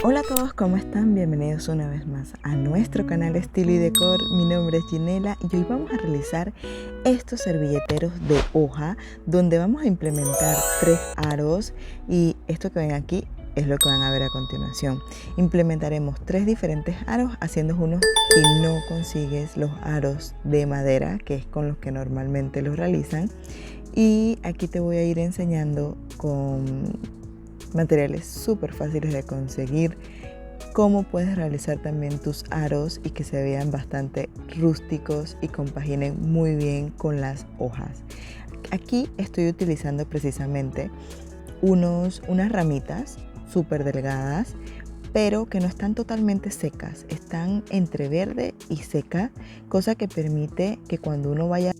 Hola a todos, ¿cómo están? Bienvenidos una vez más a nuestro canal Estilo y Decor. Mi nombre es Ginela y hoy vamos a realizar estos servilleteros de hoja donde vamos a implementar 3 aros y esto que ven aquí es lo que van a ver a continuación. Implementaremos 3 diferentes aros haciendo unos si no consigues los aros de madera, que es con los que normalmente los realizan. Y aquí te voy a ir enseñando con materiales súper fáciles de conseguir cómo puedes realizar también tus aros y que se vean bastante rústicos y compaginen muy bien con las hojas. Aquí estoy utilizando precisamente unas ramitas súper delgadas, pero que no están totalmente secas, están entre verde y seca, cosa que permite que cuando uno vaya,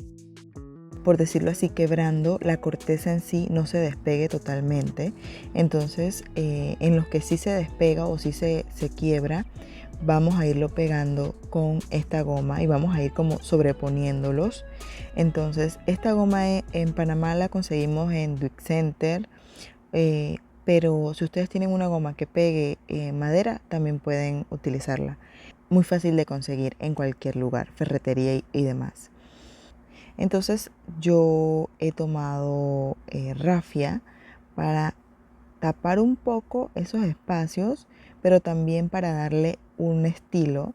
por decirlo así, quebrando, la corteza en sí no se despegue totalmente. Entonces, en los que sí se despega o sí se quiebra, vamos a irlo pegando con esta goma y vamos a ir como sobreponiéndolos. Entonces, esta goma en Panamá la conseguimos en Duke Center, pero si ustedes tienen una goma que pegue madera, también pueden utilizarla. Muy fácil de conseguir en cualquier lugar, ferretería y demás. Entonces yo he tomado rafia para tapar un poco esos espacios, pero también para darle un estilo,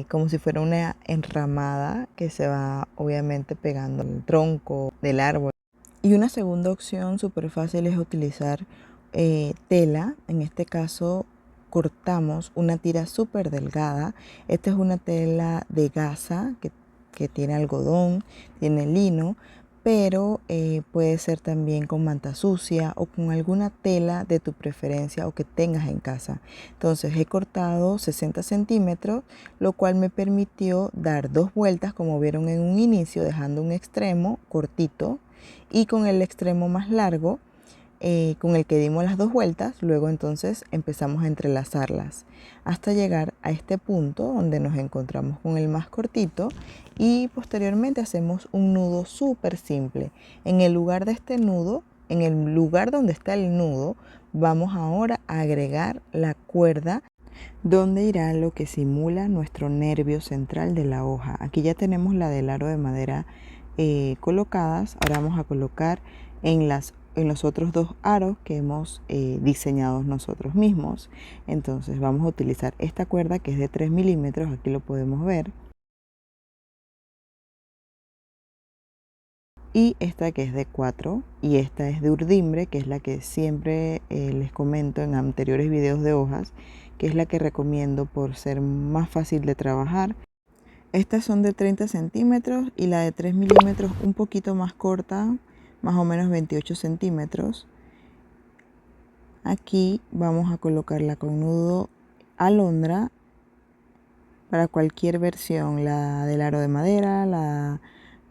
como si fuera una enramada que se va obviamente pegando al tronco del árbol. Y una segunda opción súper fácil es utilizar tela. En este caso cortamos una tira súper delgada. Esta es una tela de gasa que tiene algodón, tiene lino, pero puede ser también con manta sucia o con alguna tela de tu preferencia o que tengas en casa. Entonces he cortado 60 centímetros, lo cual me permitió dar 2 vueltas, como vieron en un inicio, dejando un extremo cortito y con el extremo más largo, con el que dimos las 2 vueltas, luego entonces empezamos a entrelazarlas hasta llegar a este punto donde nos encontramos con el más cortito y posteriormente hacemos un nudo súper simple. En el lugar de este nudo, en el lugar donde está el nudo, vamos ahora a agregar la cuerda donde irá lo que simula nuestro nervio central de la hoja. Aquí ya tenemos la del aro de madera colocadas. Ahora vamos a colocar en los otros 2 aros que hemos diseñado nosotros mismos. Entonces vamos a utilizar esta cuerda que es de 3 milímetros, aquí lo podemos ver, y esta que es de 4, y esta es de urdimbre, que es la que siempre les comento en anteriores videos de hojas, que es la que recomiendo por ser más fácil de trabajar. Estas son de 30 centímetros y la de 3 milímetros un poquito más corta, más o menos 28 centímetros. Aquí vamos a colocarla con nudo alondra para cualquier versión, la del aro de madera,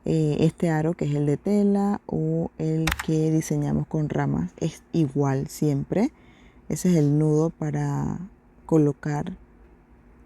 este aro que es el de tela o el que diseñamos con ramas. Es igual siempre. Ese es el nudo para colocar.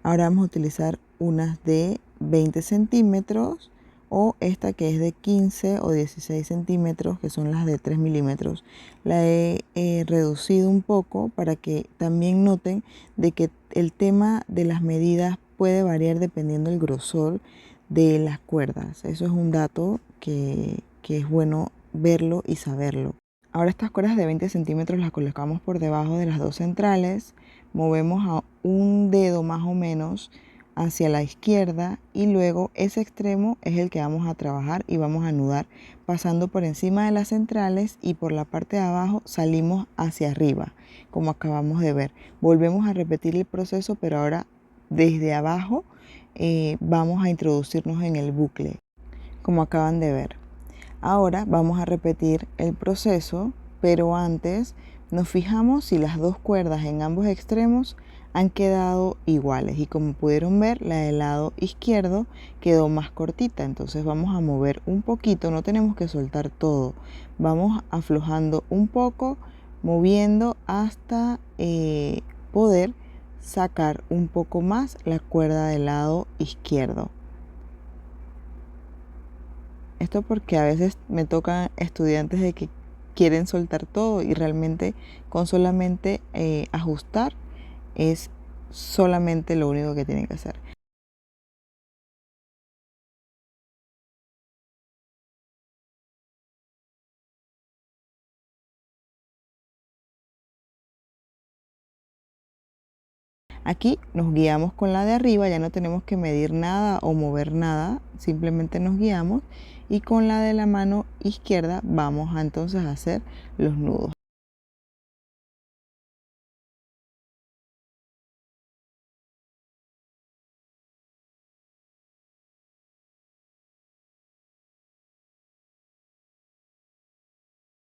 Ahora vamos a utilizar unas de 20 centímetros o esta que es de 15 o 16 centímetros, que son las de 3 milímetros. La he reducido un poco para que también noten de que el tema de las medidas puede variar dependiendo del grosor de las cuerdas. Eso es un dato que es bueno verlo y saberlo. Ahora estas cuerdas de 20 centímetros las colocamos por debajo de las 2 centrales, movemos a un dedo más o menos hacia la izquierda y luego ese extremo es el que vamos a trabajar y vamos a anudar pasando por encima de las centrales y por la parte de abajo salimos hacia arriba, como acabamos de ver. Volvemos a repetir el proceso, pero ahora desde abajo vamos a introducirnos en el bucle, como acaban de ver. Ahora vamos a repetir el proceso, pero antes nos fijamos si las 2 cuerdas en ambos extremos han quedado iguales. Y como pudieron ver, la del lado izquierdo quedó más cortita. Entonces vamos a mover un poquito, no tenemos que soltar todo. Vamos aflojando un poco, moviendo hasta poder sacar un poco más la cuerda del lado izquierdo. Esto porque a veces me tocan estudiantes de que quieren soltar todo y realmente con solamente ajustar Es solamente lo único que tienen que hacer. Aquí nos guiamos con la de arriba, ya no tenemos que medir nada o mover nada, simplemente nos guiamos, y con la de la mano izquierda vamos a entonces hacer los nudos.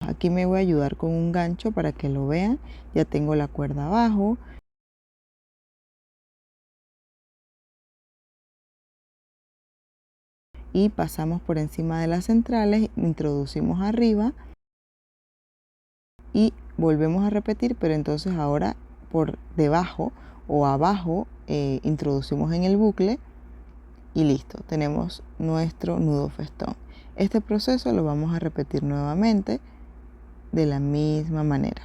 Aquí me voy a ayudar con un gancho para que lo vean. Ya tengo la cuerda abajo. Y pasamos por encima de las centrales, introducimos arriba y volvemos a repetir, pero entonces ahora por debajo o abajo introducimos en el bucle y listo, tenemos nuestro nudo festón. Este proceso lo vamos a repetir nuevamente de la misma manera.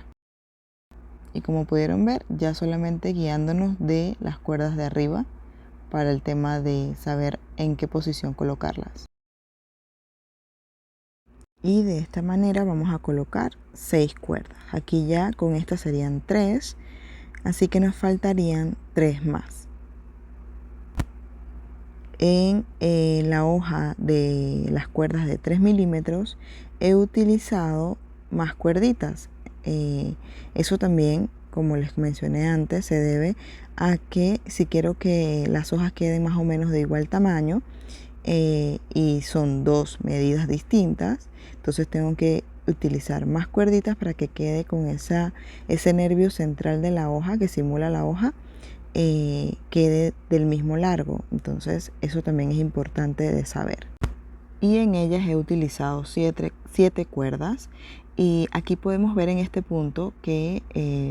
Y como pudieron ver, ya solamente guiándonos de las cuerdas de arriba para el tema de saber en qué posición colocarlas. Y de esta manera vamos a colocar 6 cuerdas. Aquí ya con estas serían 3, así que nos faltarían 3 más. En la hoja de las cuerdas de 3 milímetros he utilizado más cuerditas. Eso también, como les mencioné antes, se debe a que si quiero que las hojas queden más o menos de igual tamaño, y son dos medidas distintas, entonces tengo que utilizar más cuerditas para que quede con ese nervio central de la hoja que simula la hoja, quede del mismo largo. Entonces eso también es importante de saber. Y en ellas he utilizado 7 cuerdas, y aquí podemos ver en este punto que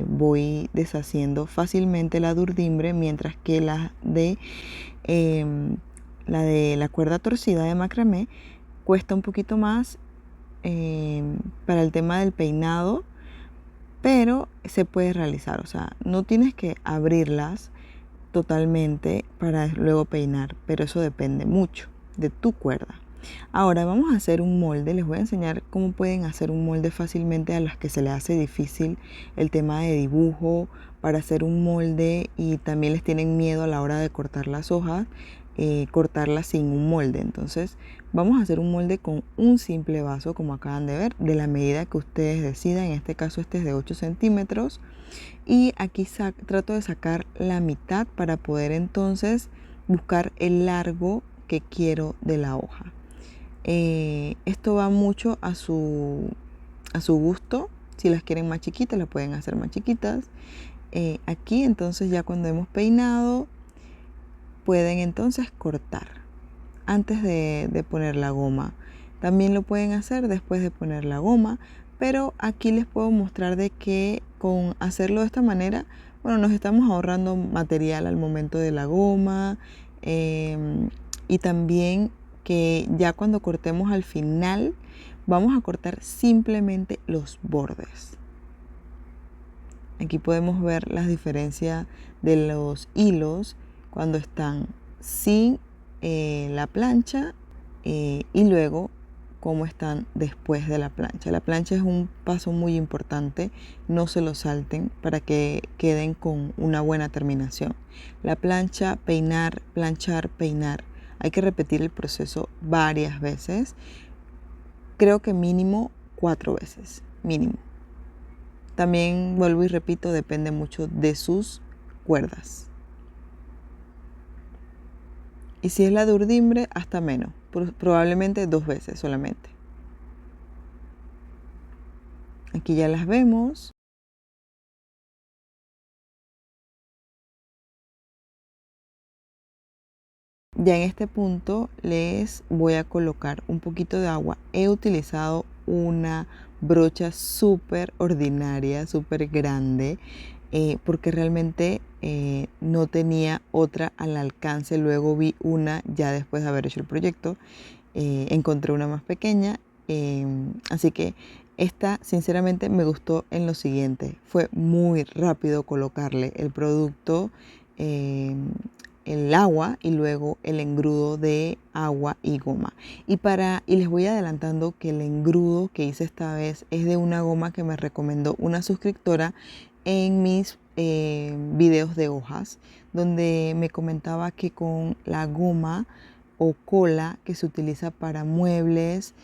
voy deshaciendo fácilmente la durdimbre, mientras que la de la cuerda torcida de macramé cuesta un poquito más para el tema del peinado, pero se puede realizar. O sea, no tienes que abrirlas totalmente para luego peinar, pero eso depende mucho de tu cuerda. Ahora vamos a hacer un molde. Les voy a enseñar cómo pueden hacer un molde fácilmente a las que se les hace difícil el tema de dibujo para hacer un molde, y también les tienen miedo a la hora de cortar las hojas, cortarlas sin un molde. Entonces vamos a hacer un molde con un simple vaso, como acaban de ver, de la medida que ustedes decidan. En este caso este es de 8 centímetros, y aquí trato de sacar la mitad para poder entonces buscar el largo que quiero de la hoja. Esto va mucho a su gusto. Si las quieren más chiquitas, las pueden hacer más chiquitas. Aquí entonces, ya cuando hemos peinado, pueden entonces cortar antes de poner la goma. También lo pueden hacer después de poner la goma, pero aquí les puedo mostrar de que con hacerlo de esta manera, bueno, nos estamos ahorrando material al momento de la goma, y también que ya cuando cortemos al final vamos a cortar simplemente los bordes. Aquí podemos ver las diferencias de los hilos cuando están sin la plancha, y luego cómo están después de la plancha. La plancha es un paso muy importante, no se lo salten para que queden con una buena terminación. La plancha, peinar, planchar, peinar. Hay que repetir el proceso varias veces, creo que mínimo 4 veces, mínimo. También vuelvo y repito, depende mucho de sus cuerdas. Y si es la de urdimbre, hasta menos, probablemente 2 veces solamente. Aquí ya las vemos. Ya en este punto les voy a colocar un poquito de agua. He utilizado una brocha súper ordinaria, súper grande, porque realmente no tenía otra al alcance. Luego vi una, ya después de haber hecho el proyecto, encontré una más pequeña, así que Esta sinceramente me gustó en lo siguiente, fue muy rápido colocarle el producto, eh, el agua y luego el engrudo de agua y goma. Y les voy adelantando que el engrudo que hice esta vez es de una goma que me recomendó una suscriptora en mis videos de hojas, donde me comentaba que con la goma o cola que se utiliza para muebles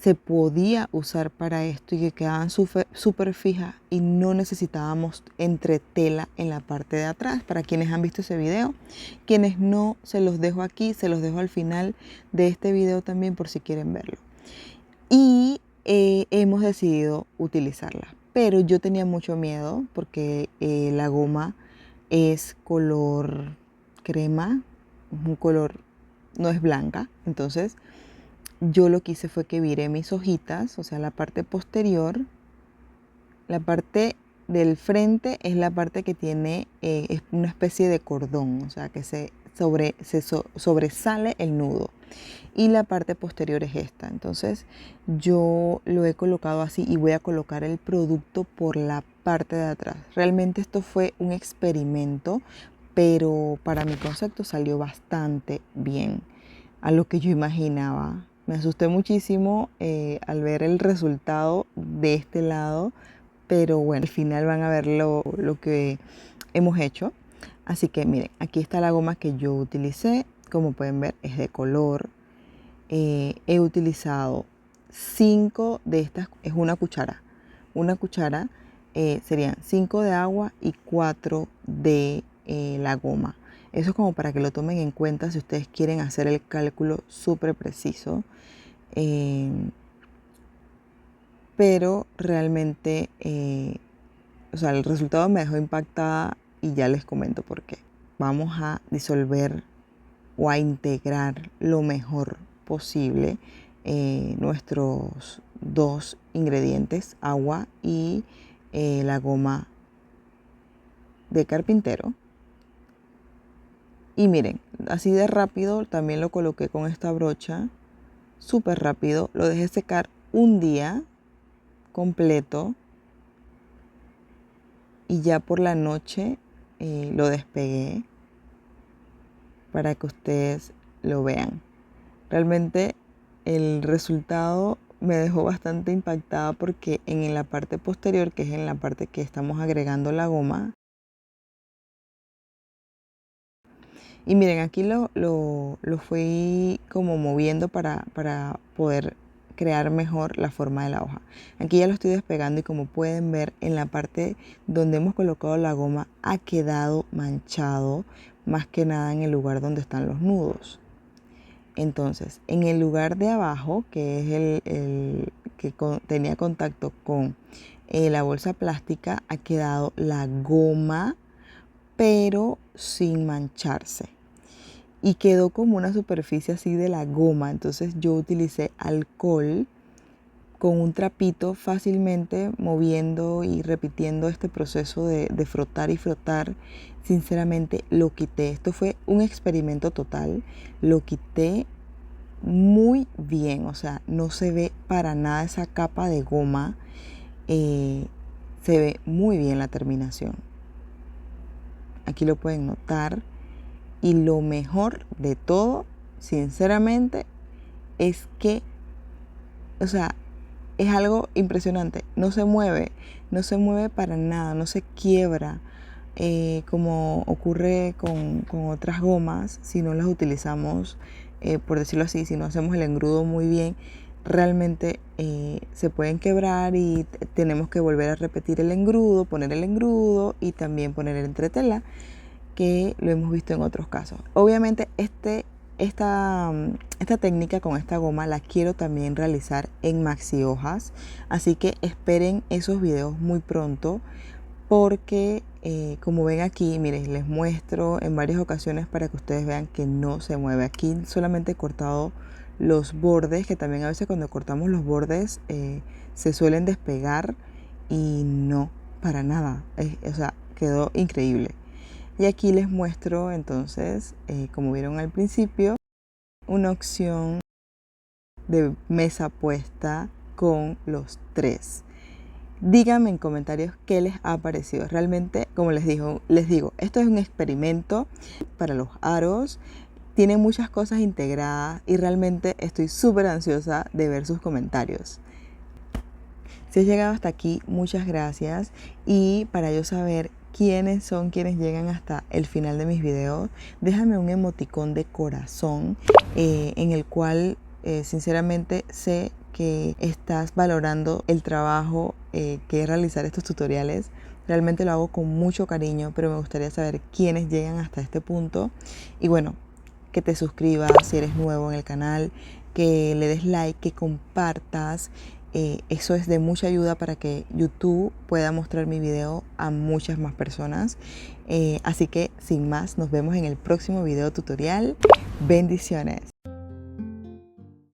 se podía usar para esto y que quedaban súper fijas y no necesitábamos entretela en la parte de atrás. Para quienes han visto ese video, quienes no, se los dejo aquí, se los dejo al final de este video también por si quieren verlo. Y hemos decidido utilizarla, pero yo tenía mucho miedo porque la goma es color crema, es un color, no es blanca, entonces yo lo que hice fue que viré mis hojitas, o sea, la parte posterior, la parte del frente es la parte que tiene es una especie de cordón, o sea, que sobresale el nudo. Y la parte posterior es esta. Entonces yo lo he colocado así y voy a colocar el producto por la parte de atrás. Realmente esto fue un experimento, pero para mi concepto salió bastante bien a lo que yo imaginaba. Me asusté muchísimo al ver el resultado de este lado, pero bueno, al final van a ver lo que hemos hecho. Así que miren, aquí está la goma que yo utilicé. Como pueden ver, es de color. He utilizado 5 de estas, es una cuchara. Una cuchara serían 5 de agua y 4 de la goma. Eso es como para que lo tomen en cuenta si ustedes quieren hacer el cálculo súper preciso. Pero realmente, o sea, el resultado me dejó impactada y ya les comento por qué. Vamos a disolver o a integrar lo mejor posible nuestros dos ingredientes, agua y la goma de carpintero. Y miren, así de rápido también lo coloqué con esta brocha, súper rápido, lo dejé secar un día completo y ya por la noche lo despegué para que ustedes lo vean. Realmente el resultado me dejó bastante impactada porque en la parte posterior, que es en la parte que estamos agregando la goma, y miren, aquí lo fui como moviendo para poder crear mejor la forma de la hoja. Aquí ya lo estoy despegando y como pueden ver en la parte donde hemos colocado la goma ha quedado manchado, más que nada en el lugar donde están los nudos. Entonces, en el lugar de abajo, que es el que tenía contacto con la bolsa plástica, ha quedado la goma, pero sin mancharse. Y quedó como una superficie así de la goma. Entonces yo utilicé alcohol con un trapito, fácilmente moviendo y repitiendo este proceso de frotar y frotar. Sinceramente lo quité. Esto fue un experimento total. Lo quité muy bien, o sea, no se ve para nada esa capa de goma. Se ve muy bien la terminación. Aquí lo pueden notar. Y lo mejor de todo, sinceramente, es que, o sea, es algo impresionante. No se mueve para nada, no se quiebra como ocurre con otras gomas si no las utilizamos, por decirlo así, si no hacemos el engrudo muy bien. Realmente se pueden quebrar y tenemos que volver a repetir el engrudo, poner el engrudo y también poner el entretela, que lo hemos visto en otros casos. Obviamente esta técnica con esta goma la quiero también realizar en maxi hojas, así que esperen esos videos muy pronto porque como ven aquí, miren, les muestro en varias ocasiones para que ustedes vean que no se mueve. Aquí solamente he cortado los bordes, que también a veces cuando cortamos los bordes se suelen despegar y no, para nada, o sea, quedó increíble. Y aquí les muestro entonces, como vieron al principio, una opción de mesa puesta con los 3. Díganme en comentarios qué les ha parecido. Realmente, como les digo, esto es un experimento para los aros. Tiene muchas cosas integradas y realmente estoy súper ansiosa de ver sus comentarios. Si has llegado hasta aquí, muchas gracias. Y para yo saber quiénes son quienes llegan hasta el final de mis videos, déjame un emoticón de corazón en el cual sinceramente sé que estás valorando el trabajo que es realizar estos tutoriales. Realmente lo hago con mucho cariño, pero me gustaría saber quiénes llegan hasta este punto. Y bueno, que te suscribas si eres nuevo en el canal, que le des like, que compartas. Eso es de mucha ayuda para que YouTube pueda mostrar mi video a muchas más personas. Así que sin más, nos vemos en el próximo video tutorial. Bendiciones.